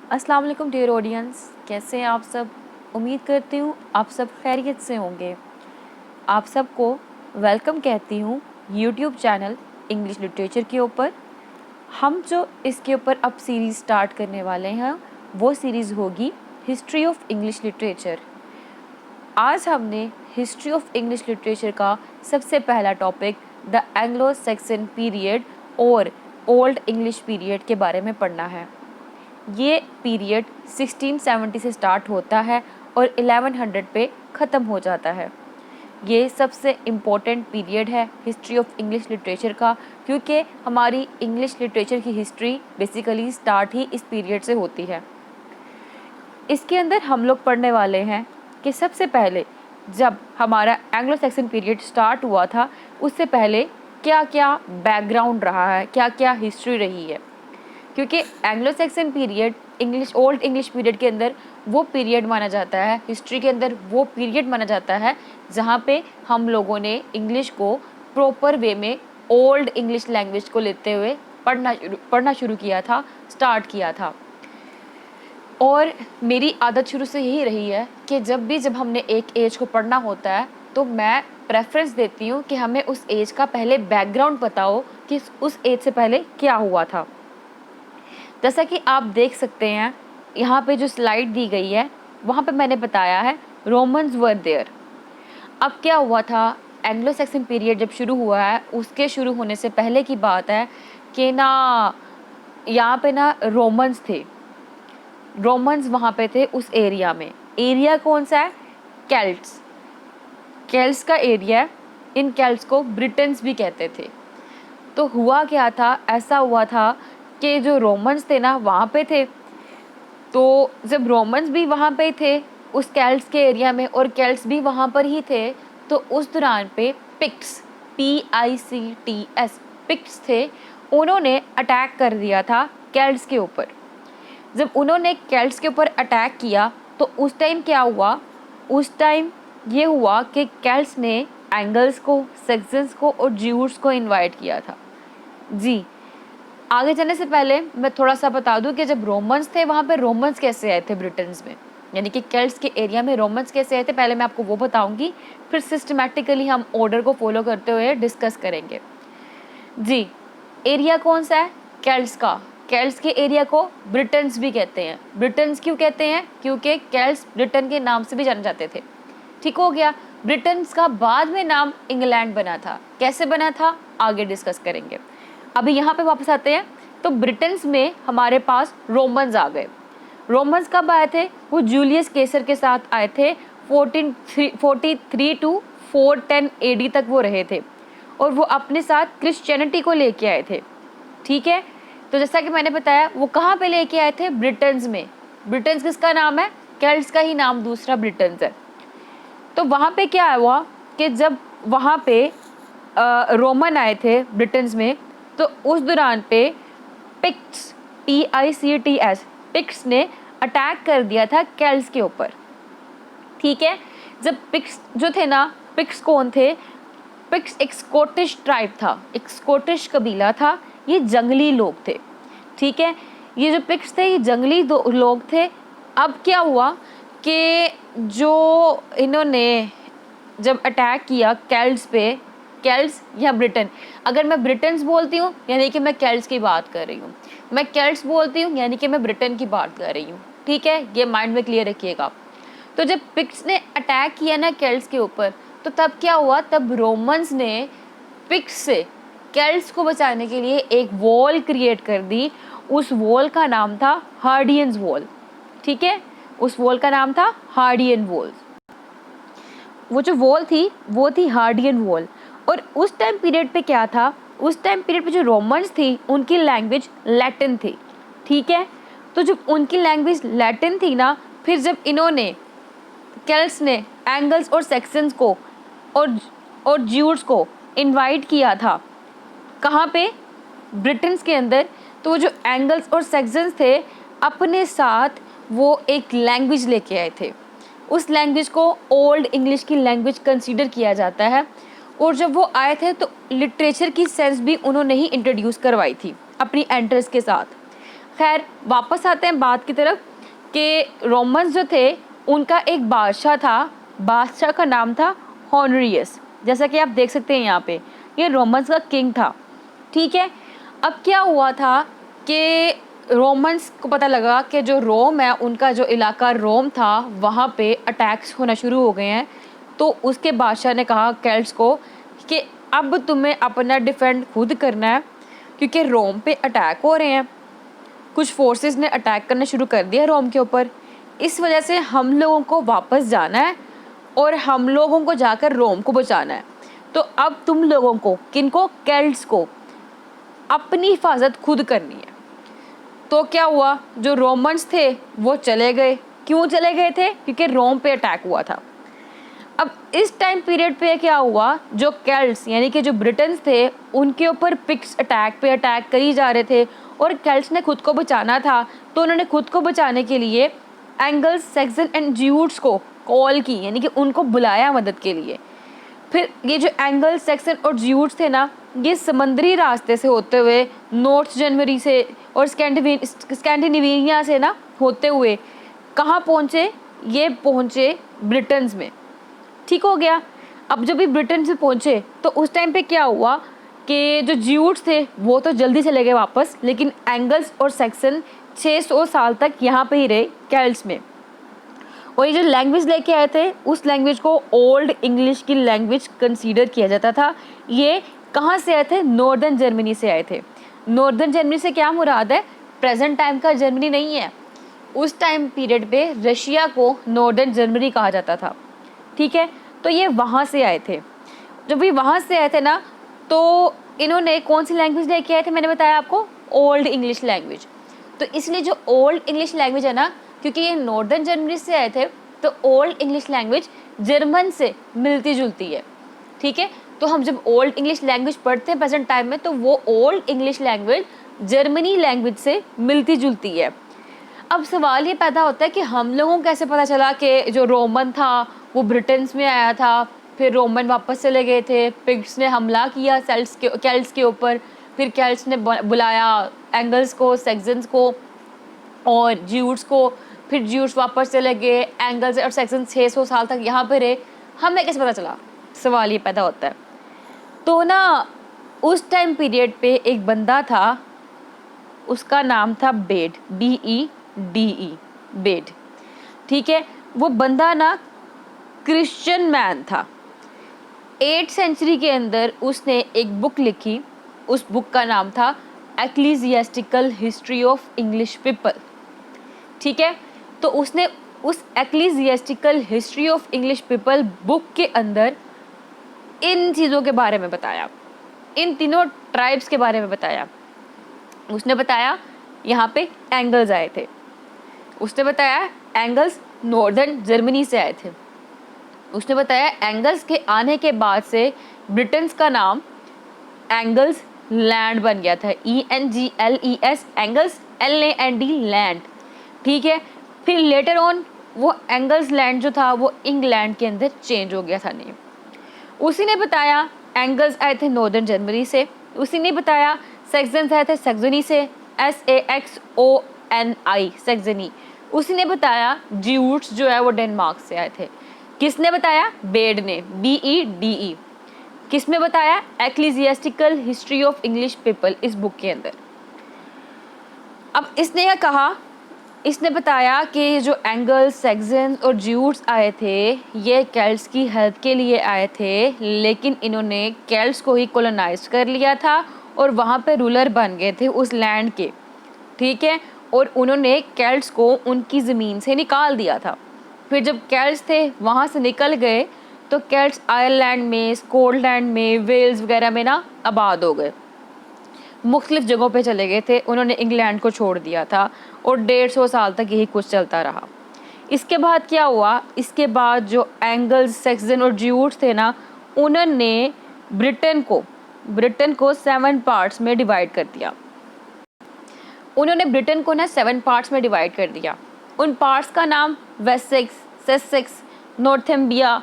अस्सलाम वालेकुम dear audience, कैसे हैं आप सब। उम्मीद करती हूँ आप सब खैरियत से होंगे। आप सबको वेलकम कहती हूँ यूट्यूब चैनल इंग्लिश लिटरेचर के ऊपर। हम जो इसके ऊपर अब सीरीज़ स्टार्ट करने वाले हैं वो सीरीज़ होगी हिस्ट्री ऑफ इंग्लिश लिटरेचर। आज हमने हिस्ट्री ऑफ इंग्लिश लिटरेचर का सबसे पहला topic the Anglo Saxon period और ओल्ड इंग्लिश पीरियड के बारे में पढ़ना है। ये पीरियड 1670 से स्टार्ट होता है और 1100 पे ख़त्म हो जाता है। ये सबसे इम्पोर्टेंट पीरियड है हिस्ट्री ऑफ इंग्लिश लिटरेचर का, क्योंकि हमारी इंग्लिश लिटरेचर की हिस्ट्री बेसिकली स्टार्ट ही इस पीरियड से होती है। इसके अंदर हम लोग पढ़ने वाले हैं कि सबसे पहले जब हमारा एंग्लो सैक्सन पीरियड स्टार्ट हुआ था उससे पहले क्या क्या बैकग्राउंड रहा है, क्या क्या हिस्ट्री रही है। क्योंकि Anglo Saxon period old English period के अंदर वो पीरियड माना जाता है, हिस्ट्री के अंदर वो पीरियड माना जाता है जहाँ पे हम लोगों ने इंग्लिश को प्रॉपर वे में ओल्ड इंग्लिश लैंग्वेज को लेते हुए पढ़ना शुरू किया था, स्टार्ट किया था। और मेरी आदत शुरू से यही रही है कि जब हमने एक एज को पढ़ना होता है तो मैं प्रेफरेंस देती हूँ कि हमें उस एज का पहले बैकग्राउंड पता हो कि उस एज से पहले क्या हुआ था। जैसा कि आप देख सकते हैं यहाँ पे जो स्लाइड दी गई है वहाँ पे मैंने बताया है रोमन्स वर देयर। अब क्या हुआ था, एंग्लो सैक्सन पीरियड जब शुरू हुआ है उसके शुरू होने से पहले की बात है कि ना यहाँ पे ना रोमन्स थे। रोमन्स वहाँ पे थे उस एरिया में। एरिया कौन सा है? केल्ट्स का एरिया है। इन केल्ट्स को ब्रिटन्स भी कहते थे। तो हुआ क्या था, ऐसा हुआ था कि जो रोमन्स थे ना वहाँ पे थे, तो जब रोमन्स भी वहाँ पे थे उस केल्ट्स के एरिया में और केल्ट्स भी वहाँ पर ही थे, तो उस दौरान पे पिक्ट्स पिक्ट्स थे, उन्होंने अटैक कर दिया था केल्ट्स के ऊपर। जब उन्होंने केल्ट्स के ऊपर अटैक किया तो उस टाइम क्या हुआ, उस टाइम ये हुआ कि केल्ट्स ने एंगल्स को, सैक्सन्स को और ज्यूट्स को इनवाइट किया था। जी, आगे जाने से पहले मैं थोड़ा सा बता दूं कि जब रोमन्स थे वहाँ पे रोमन्स कैसे आए थे ब्रिटेन्स में, यानी कि केल्ट्स के एरिया में रोमन्स कैसे आए थे, पहले मैं आपको वो बताऊंगी, फिर सिस्टमेटिकली हम ऑर्डर को फॉलो करते हुए डिस्कस करेंगे। जी, एरिया कौन सा है? केल्ट्स का। केल्ट्स के एरिया को ब्रिटन्स भी कहते हैं। ब्रिटन्स क्यों कहते हैं? क्योंकि केल्ट्स ब्रिटेन के नाम से भी जाने जाते थे। ठीक हो गया। ब्रिटन्स का बाद में नाम इंग्लैंड बना था। कैसे बना था आगे डिस्कस करेंगे। अभी यहाँ पे वापस आते हैं। तो ब्रिटन्स में हमारे पास रोमन्स आ गए। रोमन्स कब आए थे? वो जूलियस केसर के साथ आए थे। 1443 टू 410 AD तक वो रहे थे और वो अपने साथ क्रिश्चियनिटी को लेके आए थे। ठीक है, तो जैसा कि मैंने बताया वो कहाँ पे लेके आए थे? ब्रिटन्स में। ब्रिटन्स किसका नाम है? केल्ट्स का ही नाम दूसरा ब्रिटन्स है। तो वहाँ पे क्या हुआ कि जब वहाँ पे रोमन आए थे ब्रिटन्स में, तो उस दौरान पे पिक्ट्स पिक्ट्स ने अटैक कर दिया था केल्ट्स के ऊपर। ठीक है, जब पिक्ट्स जो थे ना, पिक्ट्स कौन थे? पिक्ट्स एक स्कॉटिश ट्राइब था, एक स्कॉटिश कबीला था। ये जंगली लोग थे। ठीक है, ये जो पिक्ट्स थे ये जंगली लोग थे। अब क्या हुआ कि जो इन्होंने जब अटैक किया केल्ट्स पे, केल्ट्स या ब्रिटेन, अगर मैं ब्रिटन्स बोलती हूँ यानी कि मैं केल्ट्स की बात कर रही हूँ, मैं केल्ट्स बोलती हूँ यानी कि मैं ब्रिटेन की बात कर रही हूँ। ठीक है, ये माइंड में क्लियर रखिएगा। तो जब पिक्ट्स ने अटैक किया ना केल्ट्स के ऊपर, तो तब क्या हुआ, तब रोमन्स ने पिक्ट्स से केल्ट्स को बचाने के लिए एक वॉल क्रिएट कर दी। उस वॉल का नाम था हार्डियंस वॉल। ठीक है, उस वॉल का नाम था हार्डियन वॉल। वो जो वॉल थी वो थी हार्डियन वॉल। और उस टाइम पीरियड पे क्या था, उस टाइम पीरियड पे जो रोमन्स थी उनकी लैंग्वेज लैटिन थी। ठीक है, तो जब उनकी लैंग्वेज लैटिन थी ना, फिर जब इन्होंने केल्ट्स ने एंगल्स और सैक्सन्स को और ज्यूट्स को इनवाइट किया था, कहाँ पे? ब्रिटेन्स के अंदर। तो जो एंगल्स और सैक्सन्स थे अपने साथ वो एक लैंग्वेज लेके आए थे। उस लैंग्वेज को ओल्ड इंग्लिश की लैंग्वेज कंसीडर किया जाता है। और जब वो आए थे तो लिटरेचर की सेंस भी उन्होंने ही इंट्रोड्यूस करवाई थी अपनी एंट्रेंस के साथ। खैर वापस आते हैं बात की तरफ कि रोमन्स जो थे उनका एक बादशाह था, बादशाह का नाम था हॉनरियस, जैसा कि आप देख सकते हैं यहाँ पे, ये रोमन्स का किंग था। ठीक है, अब क्या हुआ था कि रोमन्स को पता लगा कि जो रोम है, उनका जो इलाका रोम था, वहाँ पे अटैक्स होना शुरू हो गए हैं। तो उसके बादशाह ने कहा केल्ट्स को कि अब तुम्हें अपना डिफेंड खुद करना है, क्योंकि रोम पे अटैक हो रहे हैं, कुछ फोर्सेस ने अटैक करना शुरू कर दिया रोम के ऊपर। इस वजह से हम लोगों को वापस जाना है और हम लोगों को जाकर रोम को बचाना है। तो अब तुम लोगों को, किनको, केल्ट्स को, अपनी हिफाजत खुद करनी है। तो क्या हुआ, जो रोमन्स थे वो चले गए। क्यों चले गए थे? क्योंकि रोम पे अटैक हुआ था। अब इस टाइम पीरियड पे क्या हुआ, जो केल्ट्स यानी कि जो ब्रिटन्स थे, उनके ऊपर पिक्स अटैक पे अटैक करी जा रहे थे और केल्ट्स ने खुद को बचाना था। तो उन्होंने खुद को बचाने के लिए एंगल्स, सैक्सन एंड ज्यूट्स को कॉल की, यानी कि उनको बुलाया मदद के लिए। फिर ये जो एंगल्स, सैक्सन और ज्यूट्स थे ना, ये समंदरी रास्ते से होते हुए नॉर्थ जर्मनी से और स्कैंडिनेविया से ना होते हुए कहाँ पहुँचे, ये पहुँचे ब्रिटेन्स में। ठीक हो गया। अब जब ये ब्रिटेन से पहुँचे तो उस टाइम पे क्या हुआ कि जो ज्यूट्स थे वो तो जल्दी चले गए वापस, लेकिन एंगल्स और सैक्सन 600 साल तक यहाँ पे ही रहे केल्ट्स में। और ये जो लैंग्वेज लेके आए थे, उस लैंग्वेज को ओल्ड इंग्लिश की लैंग्वेज कंसीडर किया जाता था। ये कहाँ से आए थे? नॉर्दर्न जर्मनी से आए थे। नॉर्दर्न जर्मनी से क्या मुराद है? प्रेजेंट टाइम का जर्मनी नहीं है। उस टाइम पीरियड पे रशिया को नॉर्दर्न जर्मनी कहा जाता था। ठीक है, तो ये वहाँ से आए थे। जब ये वहाँ से आए थे ना, तो इन्होंने कौन सी लैंग्वेज लेके आए थे? मैंने बताया आपको, ओल्ड इंग्लिश लैंग्वेज। तो इसलिए जो ओल्ड इंग्लिश लैंग्वेज है ना, क्योंकि ये नॉर्दर्न जर्मनी से आए थे, तो ओल्ड इंग्लिश लैंग्वेज जर्मन से मिलती जुलती है। ठीक है, तो हम जब ओल्ड इंग्लिश लैंग्वेज पढ़ते हैं प्रेजेंट टाइम में, तो वो old English language Germany language से मिलती जुलती है। अब सवाल ये पैदा होता है कि हम लोगों को कैसे पता चला कि जो रोमन था वो ब्रिटेन्स में आया था, फिर रोमन वापस चले गए थे, पिग्स ने हमला किया केल्ट्स के ऊपर, फिर केल्ट्स ने बुलाया एंगल्स को, सैक्सन्स को और ज्यूट्स को, फिर ज्यूट्स वापस चले गए, एंगल्स और सैक्सन 600 साल तक यहाँ पे रहे, हमें कैसे पता चला? सवाल ये पैदा होता है। तो ना उस टाइम पीरियड पे एक बंदा था, उसका नाम था बेड, BEDE, बेड। ठीक है, वो बंदा ना क्रिश्चियन मैन था। 8th सेंचुरी के अंदर उसने एक बुक लिखी, उस बुक का नाम था ecclesiastical history of English people. ठीक है, तो उसने उस ecclesiastical history of English people book के अंदर इन चीज़ों के बारे में बताया, इन तीनों ट्राइब्स के बारे में बताया। उसने बताया यहाँ पे एंगल्स आए थे, उसने बताया एंगल्स नॉर्दर्न जर्मनी से आए थे, उसने बताया एंगल्स के आने के बाद से ब्रिटेन्स का नाम एंगल्स लैंड बन गया था, ENGLES, एंगल्स LAND, लैंड। ठीक है, फिर लेटर ऑन वो एंगल्स लैंड जो था वो इंग्लैंड के अंदर चेंज हो गया था नेम। उसी ने बताया एंगल्स आए थे नॉर्दर्न जर्मनी से, उसी ने बताया सैक्सन्स आए थे सैक्सनी से, SAXONI, सैक्सनी। उसी ने बताया ज्यूट्स जो है वो डेनमार्क से आए थे। किसने बताया? बेड ने, BEDE। किसमें बताया? एक्लीजियास्टिकल हिस्ट्री ऑफ इंग्लिश पीपल, इस बुक के अंदर। अब इसने क्या कहा? इसने बताया कि जो एंगल्स, सैक्सन्स और ज्यूट्स आए थे, ये केल्ट्स की हेल्प के लिए आए थे, लेकिन इन्होंने केल्ट्स को ही कॉलोनाइज कर लिया था और वहाँ पे रूलर बन गए थे उस लैंड के। ठीक है, और उन्होंने केल्ट्स को उनकी ज़मीन से निकाल दिया था। फिर जब केल्ट्स थे वहाँ से निकल गए, तो केल्ट्स आयरलैंड में, स्कॉटलैंड में, वेल्स वगैरह में ना आबाद हो गए, मुख्तलिफ जगहों पे चले गए थे। उन्होंने इंग्लैंड को छोड़ दिया था और 150 साल तक यही कुछ चलता रहा। इसके बाद क्या हुआ? इसके बाद जो एंगल्स, सैक्सन और ज्यूट्स थे ना, उन्होंने ब्रिटेन को 7 पार्ट्स में डिवाइड कर दिया। उन्होंने ब्रिटेन को ना 7 पार्ट्स में डिवाइड कर दिया। उन पार्ट्स का नाम वेसेक्स, सेसेक्स, नॉर्थम्बिया,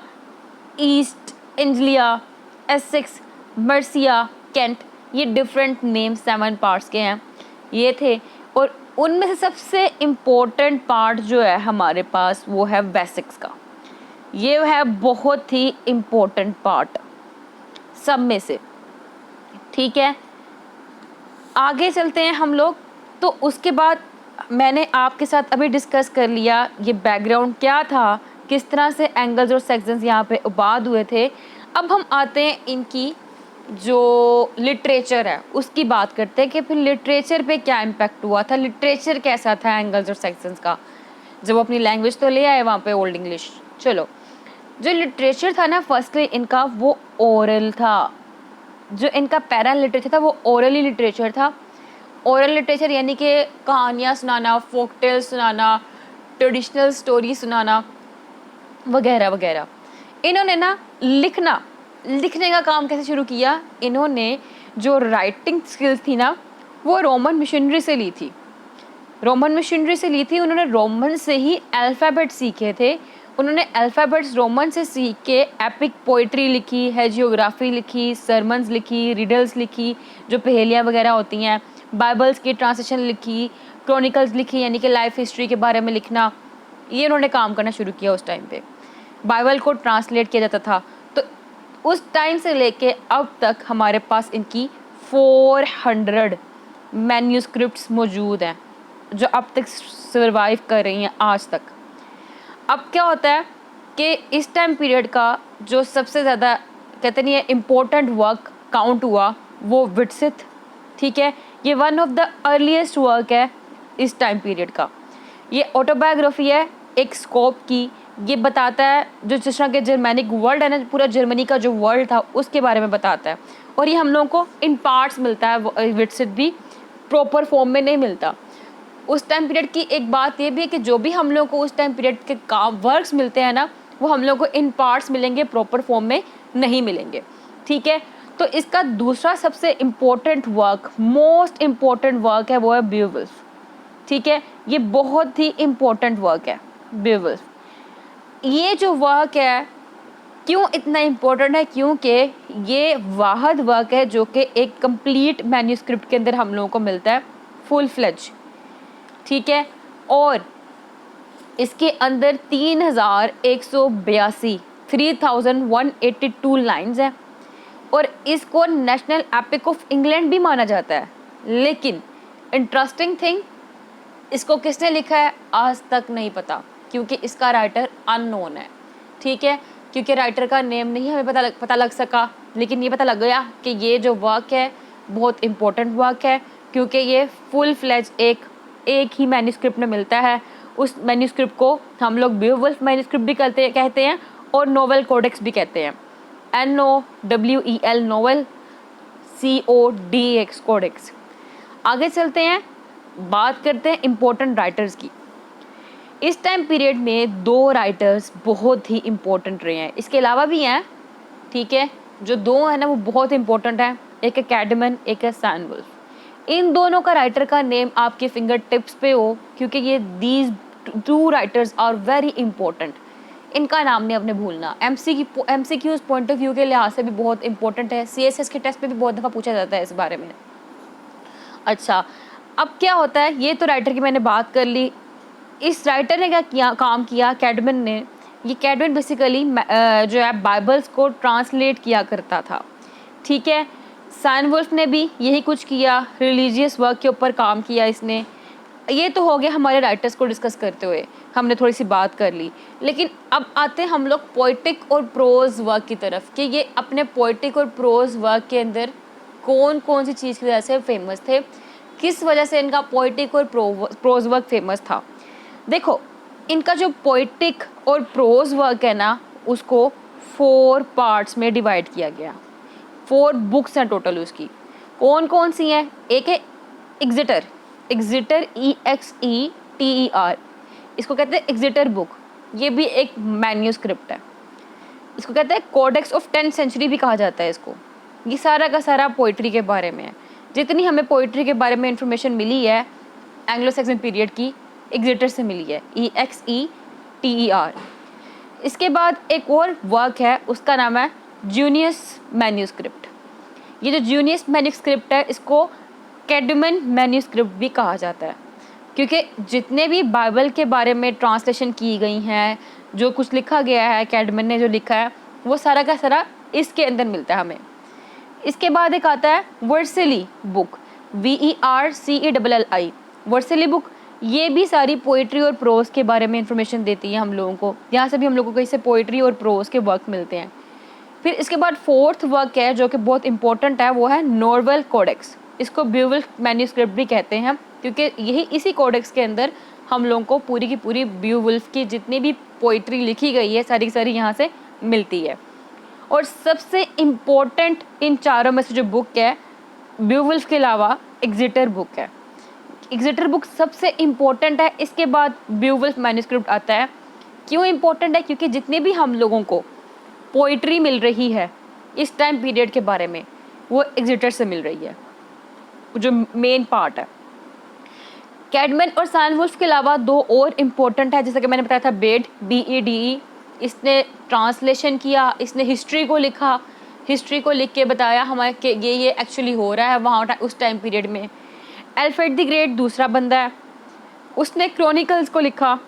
ईस्ट एंग्लिया, एसेक्स, मर्सिया, केंट, ये डिफरेंट नेम 7 पार्ट्स के हैं ये थे। और उनमें से सबसे इम्पोर्टेंट पार्ट जो है हमारे पास वो है बेसिक्स का। ये है बहुत ही इम्पोर्टेंट पार्ट सब में से, ठीक है। आगे चलते हैं हम लोग। तो उसके बाद मैंने आपके साथ अभी डिस्कस कर लिया ये बैकग्राउंड क्या था, किस तरह से एंगल्स और सेक्शंस यहाँ पे उबाद हुए थे। अब हम आते हैं इनकी जो लिटरेचर है उसकी बात करते हैं कि फिर लिटरेचर पे क्या इम्पैक्ट हुआ था, लिटरेचर कैसा था एंगल्स और सेक्शंस का। जब अपनी लैंग्वेज तो ले आए वहाँ पे ओल्ड इंग्लिश। चलो, जो लिटरेचर था ना फर्स्टली इनका वो ओरल था। जो इनका पैरा लिटरेचर था वो ओरली लिटरेचर था। ओरल लिटरेचर यानी कि कहानियाँ सुनाना, फोक टेल सुनाना, ट्रेडिशनल स्टोरी सुनाना वगैरह वगैरह। इन्होंने ना लिखने का काम कैसे शुरू किया, इन्होंने जो राइटिंग स्किल्स थी ना वो रोमन मिशनरी से ली थी। उन्होंने रोमन से ही अल्फ़ाबेट सीखे थे। उन्होंने अल्फ़ाबेट्स रोमन से सीख के एपिक पोइट्री लिखी है, जियोग्राफी लिखी, सरमन्स लिखी, रिडल्स लिखी जो पहेलियाँ वगैरह होती हैं, बाइबल्स की ट्रांसलेशन लिखी, क्रॉनिकल्स लिखी यानी कि लाइफ हिस्ट्री के बारे में लिखना। ये उन्होंने काम करना शुरू किया उस टाइम पे। बाइबल को ट्रांसलेट किया जाता था। तो उस टाइम से लेके अब तक हमारे पास इनकी 400 मैन्यूस्क्रिप्ट्स मौजूद हैं जो अब तक सर्वाइव कर रही हैं आज तक। अब क्या होता है कि इस टाइम पीरियड का जो सबसे ज़्यादा कहते नहीं है इम्पोर्टेंट वर्क काउंट हुआ वो विटसिथ, ठीक है। ये one of the earliest work है इस टाइम पीरियड का। ये ऑटोबायोग्राफी है एक स्कोप की। ये बताता है जो जिस तरह के जर्मैनिक वर्ल्ड है ना, पूरा जर्मनी का जो वर्ल्ड था उसके बारे में बताता है। और ये हम लोगों को इन पार्ट्स मिलता है, विटसिथ भी प्रॉपर फॉर्म में नहीं मिलता। उस टाइम पीरियड की एक बात ये भी है कि जो भी हम लोगों को उस टाइम पीरियड के काम वर्क्स मिलते हैं ना वो हम लोगों को इन पार्ट्स मिलेंगे, प्रॉपर फॉर्म में नहीं मिलेंगे, ठीक है। तो इसका दूसरा सबसे important work, most important work है वो है बीवुल्फ, ठीक है। ये बहुत ही इम्पोर्टेंट वर्क है बीवुल्फ। ये जो वर्क है क्यों इतना इम्पोर्टेंट है, क्योंकि ये वाहद वर्क है जो कि एक कंप्लीट मैन्यूस्क्रिप्ट के अंदर हम लोगों को मिलता है, फुल फ्लेज, ठीक है। और इसके अंदर 3182 लाइन्स हैं और इसको नेशनल एपिक ऑफ इंग्लैंड भी माना जाता है। लेकिन इंटरेस्टिंग थिंग, इसको किसने लिखा है आज तक नहीं पता, क्योंकि इसका राइटर अननोन है, ठीक है। क्योंकि राइटर का नेम नहीं हमें पता लग सका, लेकिन ये पता लग गया कि ये जो वर्क है बहुत इम्पोर्टेंट वर्क है, क्योंकि ये फुल फ्लेज एक ही मैन्यूस्क्रिप्ट में मिलता है। उस मैन्यूस्क्रिप्ट को हम लोग बीवुल्फ मैन्यूस्क्रिप्ट भी कहते हैं और नोवेल कोडेक्स भी कहते हैं। NOWEL novel, CODEX codex. आगे चलते हैं, बात करते हैं इम्पोर्टेंट राइटर्स की। इस टाइम पीरियड में 2 राइटर्स बहुत ही इम्पोर्टेंट रहे हैं, इसके अलावा भी हैं, ठीक है। जो 2 हैं ना वो बहुत इम्पोर्टेंट हैं, एक है कैडमन, एक है सैनवुल्फ। इन दोनों का राइटर का नेम आपके फिंगर टिप्स पे हो, क्योंकि ये these 2 writers are very important. इनका नाम नहीं आपने भूलना। MCQs पॉइंट ऑफ व्यू के लिहाज से भी बहुत इंपॉर्टेंट है, CSS के टेस्ट पे भी बहुत दफ़ा पूछा जाता है इस बारे में। अच्छा, अब क्या होता है, ये तो राइटर की मैंने बात कर ली। इस राइटर ने क्या काम किया, कैडमन ने। ये कैडमन बेसिकली जो है बाइबल्स को ट्रांसलेट किया करता था, ठीक है। सैनवुल्फ ने भी यही कुछ किया, रिलीजियस वर्क के ऊपर काम किया इसने। ये तो हो गया हमारे राइटर्स को डिस्कस करते हुए, हमने थोड़ी सी बात कर ली। लेकिन अब आते हैं हम लोग पोइटिक और प्रोज वर्क की तरफ कि ये अपने पोइटिक और प्रोज वर्क के अंदर कौन कौन सी चीज़ की वजह से फेमस थे, किस वजह से इनका पोइटिक और प्रोज वर्क फेमस था। देखो, इनका जो पोइटिक और प्रोज वर्क है ना उसको 4 पार्ट्स में डिवाइड किया गया। 4 बुक्स हैं टोटल उसकी। कौन कौन सी हैं? एक है एग्जिटर, EXETER, इसको कहते हैं एग्जिटर बुक। ये भी एक मैन्यूस्क्रिप्ट है। इसको कहते हैं कोडेक्स ऑफ 10th सेंचुरी भी कहा जाता है इसको। ये सारा का सारा पोइट्री के बारे में है। जितनी हमें पोइट्री के बारे में इंफॉर्मेशन मिली है एंग्लो सैक्सन पीरियड की, एग्जिटर से मिली है, EXETER। इसके बाद एक और वर्क है, उसका नाम है जूनियस मैन्यूस्क्रिप्ट। ये जो जूनियस मैन्यूस्क्रिप्ट है इसको कैडमन मैन्यूस्क्रिप्ट भी कहा जाता है। क्योंकि जितने भी बाइबल के बारे में ट्रांसलेशन की गई हैं, जो कुछ लिखा गया है, कैडमन ने जो लिखा है, वो सारा का सारा इसके अंदर मिलता है हमें। इसके बाद एक आता है Vercelli book, VERCELLI, Vercelli book. ये भी सारी पोइट्री और प्रोज के बारे में इंफॉर्मेशन देती है हम लोगों को। यहाँ से भी हम लोगों को इससे पोइट्री और प्रोज के वर्क मिलते हैं। फिर इसके बाद फोर्थ वर्क है जो कि बहुत इंपॉर्टेंट है, वो है नॉर्वल कोडेक्स। इसको ब्यूवुल्फ मैन्यूस्क्रिप्ट भी कहते हैं, क्योंकि यही इसी कोडेक्स के अंदर हम लोगों को पूरी की पूरी ब्यूवुल्फ की जितनी भी पोइट्री लिखी गई है सारी की सारी यहाँ से मिलती है। और सबसे इम्पोर्टेंट इन चारों में से जो बुक है ब्यूवुल्फ के अलावा एग्जिटर बुक है। एग्जिटर बुक सबसे इम्पोर्टेंट है, इसके बाद ब्यूवुल्फ मैन्यूस्क्रिप्ट आता है। क्यों इम्पोर्टेंट है? क्योंकि जितने भी हम लोगों को पोइट्री मिल रही है इस टाइम पीरियड के बारे में, वो एग्जिटर से मिल रही है, जो मेन पार्ट है। कैडमन और साइनवुल्फ के अलावा दो और इम्पोर्टेंट है, जैसा कि मैंने बताया था बेड, BEDE। इसने ट्रांसलेशन किया, इसने हिस्ट्री को लिखा, हिस्ट्री को लिख के बताया हमारे कि ये एक्चुअली हो रहा है वहाँ उस टाइम पीरियड में। अल्फ्रेड द ग्रेट दूसरा बंदा है, उसने क्रॉनिकल्स को लिखा।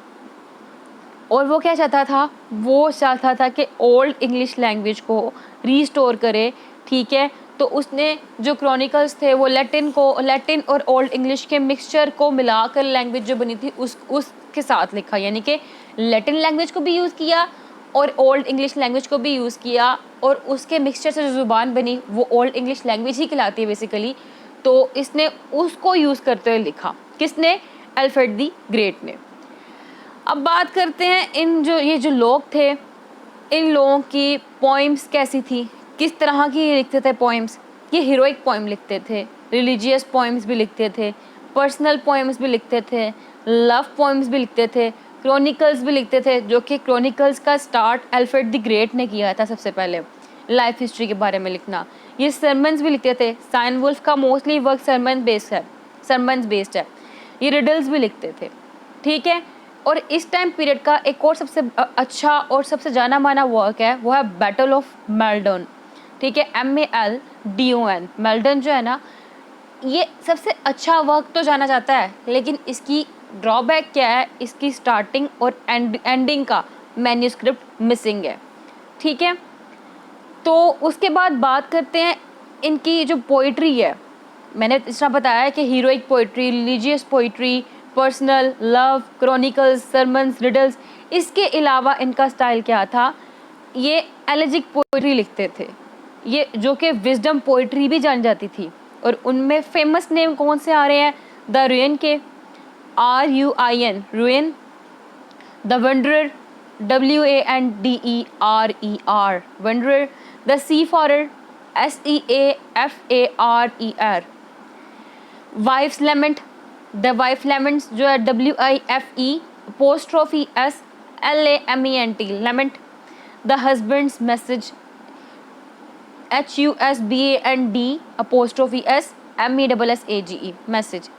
और वो क्या चाहता था? वो चाहता था कि ओल्ड इंग्लिश लैंग्वेज को रीस्टोर करे, ठीक है। तो उसने जो क्रॉनिकल्स थे वो लैटिन और ओल्ड इंग्लिश के मिक्सचर को मिलाकर लैंग्वेज जो बनी थी उसके साथ लिखा, यानी कि लैटिन लैंग्वेज को भी यूज़ किया और ओल्ड इंग्लिश लैंग्वेज को भी यूज़ किया, और उसके मिक्सचर से जो ज़ुबान बनी वो ओल्ड इंग्लिश लैंग्वेज ही कहलाती है बेसिकली। तो इसने उसको यूज़ करते हुए लिखा। किसने? अल्फ्रेड द ग्रेट ने। अब बात करते हैं ये जो लोग थे, इन लोगों की पोइम्स कैसी थी, किस तरह की लिखते थे पोइम्स। ये हीरोइक पोइम लिखते थे, रिलीजियस पोइम्स भी लिखते थे, पर्सनल पोइम्स भी लिखते थे, लव पोइम्स भी लिखते थे, क्रॉनिकल्स भी लिखते थे, जो कि क्रॉनिकल्स का स्टार्ट अल्फ्रेड द ग्रेट ने किया था सबसे पहले, लाइफ हिस्ट्री के बारे में लिखना। ये सरमन्स भी लिखते थे। साइनवुल्फ का मोस्टली वर्क सरमन्स बेस्ड है। ये रिडल्स भी लिखते थे, ठीक है। और इस टाइम पीरियड का एक और सबसे अच्छा और सबसे जाना माना वर्क है, वो है बैटल ऑफ मेल्डन, ठीक है, MALDON। मेल्डन जो है ना, ये सबसे अच्छा वर्क तो जाना जाता है, लेकिन इसकी ड्रॉबैक क्या है? इसकी स्टार्टिंग और एंडिंग का मैन्यूस्क्रिप्ट मिसिंग है, ठीक है। तो उसके बाद बात करते हैं इनकी जो पोइट्री है। मैंने इस तरह बताया है कि heroic poetry, religious poetry, personal, love, chronicles, sermons, riddles. इसके अलावा इनका स्टाइल क्या था? ये एलेजिक पोइट्री लिखते थे, ये जो कि विजडम पोइट्री भी जानी जाती थी। और उनमें फेमस नेम कौन से आ रहे हैं? द रुइन के, RUIN, ruin, the wanderer, WANDERER, wanderer, the seafarer, SEAFARER, wife's lament, the wife laments जो है WIFE_SLAMENT, lament, the husband's message, HUSBAND_SMESSAGE, message.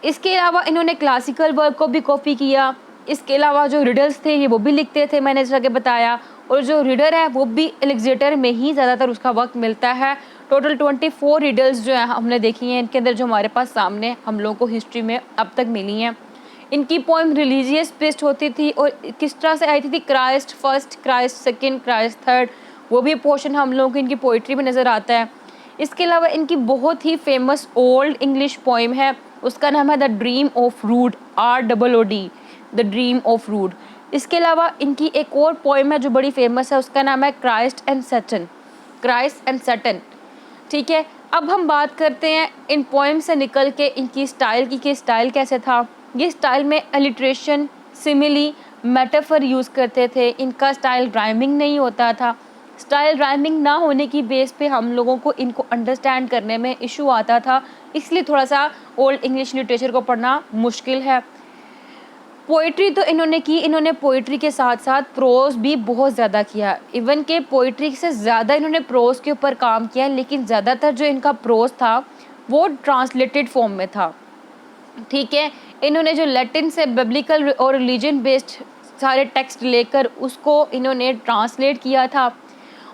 इसके अलावा इन्होंने क्लासिकल वर्क को भी कॉपी किया। इसके अलावा जो रिडल्स थे ये वो भी लिखते थे, मैंने इस आगे बताया। और जो रीडर है वो भी एलेक्जेंडर में ही ज़्यादातर उसका वक्त मिलता है। टोटल 24 रिडल्स जो है हमने देखी हैं, इनके अंदर जो हमारे पास सामने हम लोगों को हिस्ट्री में अब तक मिली हैं। इनकी पोइम रिलीजियस बेस्ड होती थी और किस तरह से आई थी? Christ first, Christ second, Christ third, वो भी पोर्शन हम लोगों को इनकी पोइट्री में नज़र आता है। इसके अलावा इनकी बहुत ही फेमस ओल्ड इंग्लिश पोइम है, उसका नाम है the dream of rood, ROOD, the dream of rood. इसके अलावा इनकी एक और पोइम है जो बड़ी फेमस है, उसका नाम है क्राइस्ट एंड सैटन, ठीक है। अब हम बात करते हैं इन पोइम से निकल के इनकी स्टाइल की कि स्टाइल कैसे था। ये स्टाइल में अलिट्रेशन, सिमिली, मेटाफर यूज़ करते थे। इनका स्टाइल राइमिंग नहीं होता था। स्टाइल राइमिंग ना होने की बेस पे हम लोगों को इनको अंडरस्टैंड करने में इशू आता था, इसलिए थोड़ा सा ओल्ड इंग्लिश लिटरेचर को पढ़ना मुश्किल है। पोइट्री तो इन्होंने की, इन्होंने पोइट्री के साथ साथ प्रोज भी बहुत ज़्यादा किया। इवन के पोइट्री से ज़्यादा इन्होंने प्रोज के ऊपर काम किया, लेकिन ज़्यादातर जो इनका प्रोज था वो ट्रांसलेटेड फॉर्म में था, ठीक है। इन्होंने जो लैटिन से बिब्लिकल और रिलीजन बेस्ड सारे टेक्स्ट लेकर उसको इन्होंने ट्रांसलेट किया था।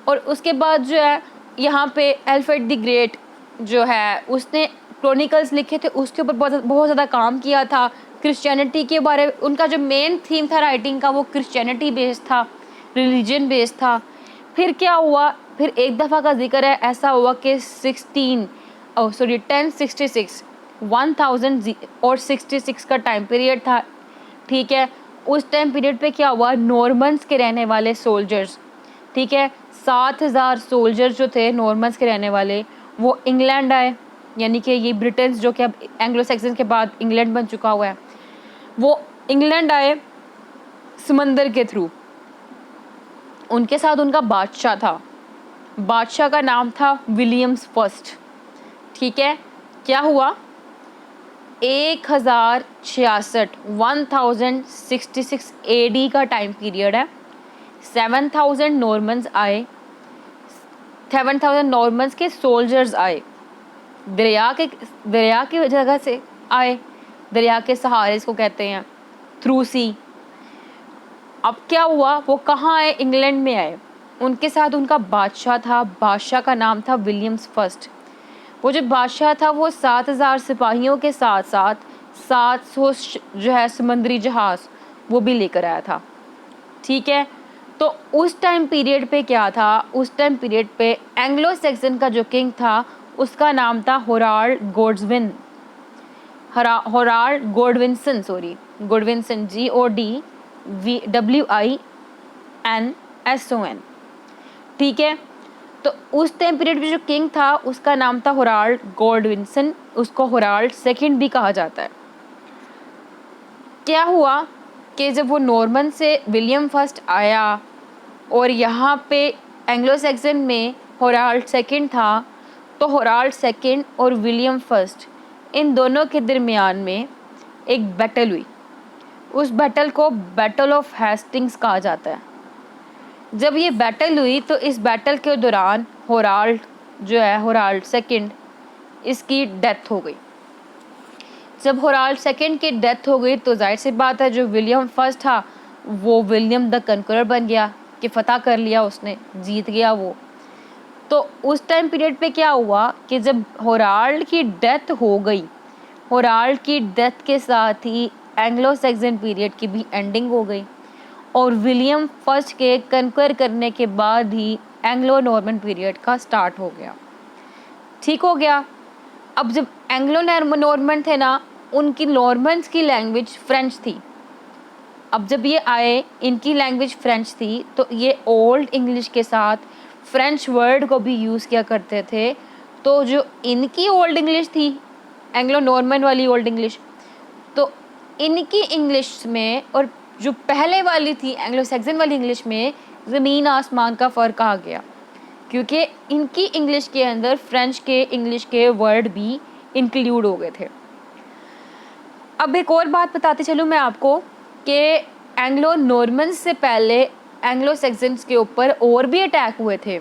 और उसके बाद जो है यहाँ पे अल्फ्रेड द ग्रेट जो है उसने क्रॉनिकल्स लिखे थे उसके ऊपर बहुत ज़्यादा काम किया था। क्रिश्चियनिटी के बारे, उनका जो मेन थीम था राइटिंग का वो क्रिश्चियनिटी बेस्ड था, रिलीजन बेस्ड था। फिर क्या हुआ, फिर एक दफ़ा का जिक्र है, ऐसा हुआ कि 1066 1066 का टाइम पीरियड था, ठीक है। उस टाइम पीरियड पे क्या हुआ, नॉर्मन्स के रहने वाले सोल्जर्स, ठीक है, 7000 सोल्जर्स जो थे नॉर्मन्स के रहने वाले, वो इंग्लैंड आए, यानी कि ये ब्रिटेन जो कि अब एंग्लो सैक्सन के बाद इंग्लैंड बन चुका हुआ है, वो इंग्लैंड आए समंदर के थ्रू। उनके साथ उनका बादशाह था, बादशाह का नाम था विलियम्स फर्स्ट, ठीक है। क्या हुआ, 1066 AD का टाइम पीरियड है। 7000 नॉर्मन्स आए, 7000 नॉर्मन्स के सोल्जर्स आए, दरिया की जगह से आए, दरिया के सहारे इसको कहते हैं, थ्रू सी। अब क्या हुआ, वो कहाँ आए, इंग्लैंड में आए। उनके साथ उनका बादशाह था, बादशाह का नाम था विलियम्स फर्स्ट। वो जो बादशाह था वो 7000 सिपाहियों के साथ साथ 700 जो है समुद्री जहाज़ वो भी लेकर आया था, ठीक है। तो उस टाइम पीरियड पे क्या था, उस टाइम पीरियड पे एंग्लो सैक्सन का जो किंग था उसका नाम था होराल्ड गोड्विन, होराल्ड गोडविनसन, गोडविनसन, GODWINSON, ठीक है। तो उस टाइम पीरियड में जो किंग था उसका नाम था होराल्ड गोडविनसन, उसको होराल्ड सेकंड भी कहा जाता है। क्या हुआ कि जब वो नॉर्मन से विलियम फर्स्ट आया और यहाँ पे एंग्लो सैक्सन में होराल्ड सेकंड था, तो होराल्ड सेकंड और विलियम फर्स्ट इन दोनों के दरमियान में एक बैटल हुई। उस बैटल को बैटल ऑफ हेस्टिंग्स कहा जाता है। जब ये बैटल हुई तो इस बैटल के दौरान होराल्ड जो है, होराल्ड सेकंड, इसकी डेथ हो गई। जब होराल्ड सेकंड की डेथ हो गई तो जाहिर सी बात है जो विलियम फर्स्ट था वो विलियम द कनकरर बन गया, कि फ़तह कर लिया उसने, जीत गया वो। तो उस टाइम पीरियड पे क्या हुआ कि जब होराल्ड की डेथ हो गई, होराल्ड की डेथ के साथ ही एंग्लो सैक्सन पीरियड की भी एंडिंग हो गई और विलियम फर्स्ट के कनकर करने के बाद ही एंग्लो नॉर्मन पीरियड का स्टार्ट हो गया, ठीक हो गया। अब जब एंग्लो नॉर्मन थे ना, उनकी नॉर्मन्स की लैंग्वेज फ्रेंच थी। अब जब ये आए, इनकी लैंग्वेज फ्रेंच थी, तो ये ओल्ड इंग्लिश के साथ फ्रेंच वर्ड को भी यूज़ किया करते थे। तो जो इनकी ओल्ड इंग्लिश थी, एंग्लो नॉर्मन वाली ओल्ड इंग्लिश, तो इनकी इंग्लिश में और जो पहले वाली थी एंग्लो सैक्सन वाली इंग्लिश में ज़मीन आसमान का फ़र्क आ गया, क्योंकि इनकी इंग्लिश के अंदर फ्रेंच के इंग्लिश के वर्ड भी इंक्लूड हो गए थे। अब एक और बात बताते चलूँ मैं आपको कि एंग्लो नॉर्मन्स से पहले एंग्लो सैक्सन्स के ऊपर और भी अटैक हुए थे।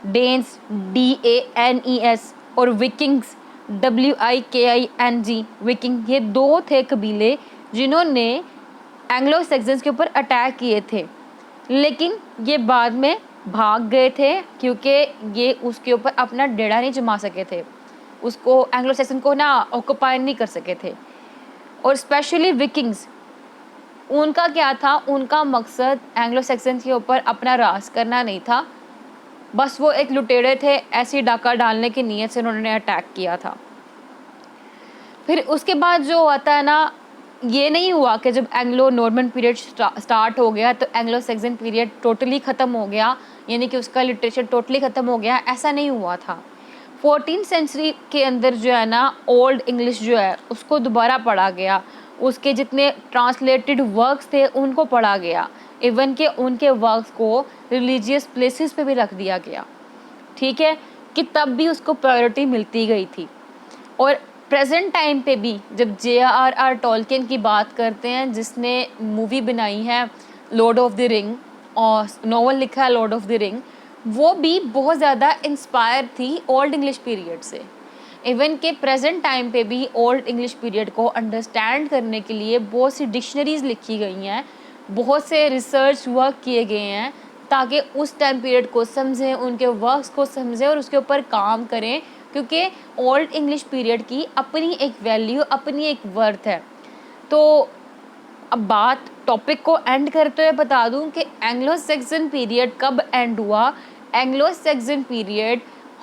डेन्स, DANES, और विकिंग्स, WIKING, विकिंग, ये दो थे कबीले जिन्होंने एंग्लो सैक्सन्स के ऊपर अटैक किए थे, लेकिन ये बाद में भाग गए थे क्योंकि ये उसके ऊपर अपना डेरा नहीं जमा सके थे, उसको एंग्लो सैक्सन को ना ऑक्युपाई नहीं कर सके थे। और स्पेशली विकिंग्स, उनका क्या था, उनका मकसद एंग्लो सैक्सन के ऊपर अपना राज करना नहीं था, बस वो एक लुटेरे थे, ऐसी डाका डालने की नीयत से उन्होंने अटैक किया था। फिर उसके बाद जो होता है ना, ये नहीं हुआ कि जब एंग्लो नॉर्मन पीरियड स्टार्ट हो गया तो एंग्लो सैक्सन पीरियड टोटली ख़त्म हो गया, यानी कि उसका लिटरेचर टोटली ख़त्म हो गया, ऐसा नहीं हुआ था। 14th सेंचुरी के अंदर जो है ना, ओल्ड इंग्लिश जो है उसको दोबारा पढ़ा गया, उसके जितने ट्रांसलेटेड वर्क्स थे उनको पढ़ा गया, इवन के उनके वर्क्स को रिलीजियस प्लेसेस पे भी रख दिया गया, ठीक है, कि तब भी उसको प्रायोरिटी मिलती गई थी। और प्रेजेंट टाइम पे भी जब J.R.R. टोल्किन की बात करते हैं, जिसने मूवी बनाई है लॉर्ड ऑफ द रिंग और नॉवल लिखा है लॉर्ड ऑफ द रिंग, वो भी बहुत ज़्यादा इंस्पायर थी ओल्ड इंग्लिश पीरियड से। इवन के प्रेजेंट टाइम पे भी ओल्ड इंग्लिश पीरियड को अंडरस्टैंड करने के लिए बहुत सी डिक्शनरीज़ लिखी गई हैं, बहुत से रिसर्च वर्क किए गए हैं, ताकि उस टाइम पीरियड को समझें, उनके वर्क्स को समझें और उसके ऊपर काम करें, क्योंकि ओल्ड इंग्लिश पीरियड की अपनी एक वैल्यू, अपनी एक वर्थ है। तो अब बात टॉपिक को एंड करते हुए बता दूं कि एंग्लो सैक्सन पीरियड कब एंड हुआ। एंग्लो सैक्सन पीरियड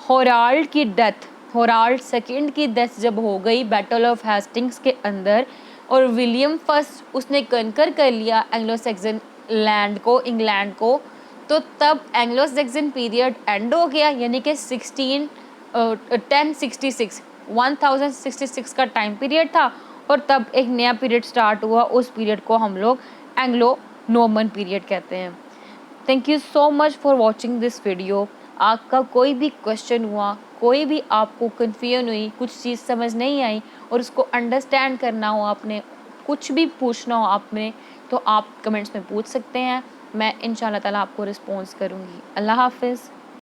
होराल्ड की डेथ, होराल्ड सेकंड की डेथ जब हो गई बैटल ऑफ हेस्टिंग्स के अंदर, और विलियम फर्स्ट उसने कनकर कर लिया एंग्लो सैक्सन लैंड को, इंग्लैंड को, तो तब एंग्लो सैक्सन पीरियड एंड हो गया। यानी कि 1066 का टाइम पीरियड था, और तब एक नया पीरियड स्टार्ट हुआ। उस पीरियड को हम लोग एंग्लो नॉर्मन पीरियड कहते हैं। Thank you so much for watching this video. आपका कोई भी क्वेश्चन हुआ, कोई भी आपको कन्फ्यूजन हुई, कुछ चीज़ समझ नहीं आई और उसको अंडरस्टैंड करना हो, आपने कुछ भी पूछना हो आपने, तो आप कमेंट्स में पूछ सकते हैं। मैं इंशाल्लाह ताला आपको रिस्पॉन्स करूँगी। अल्लाह हाफिज़।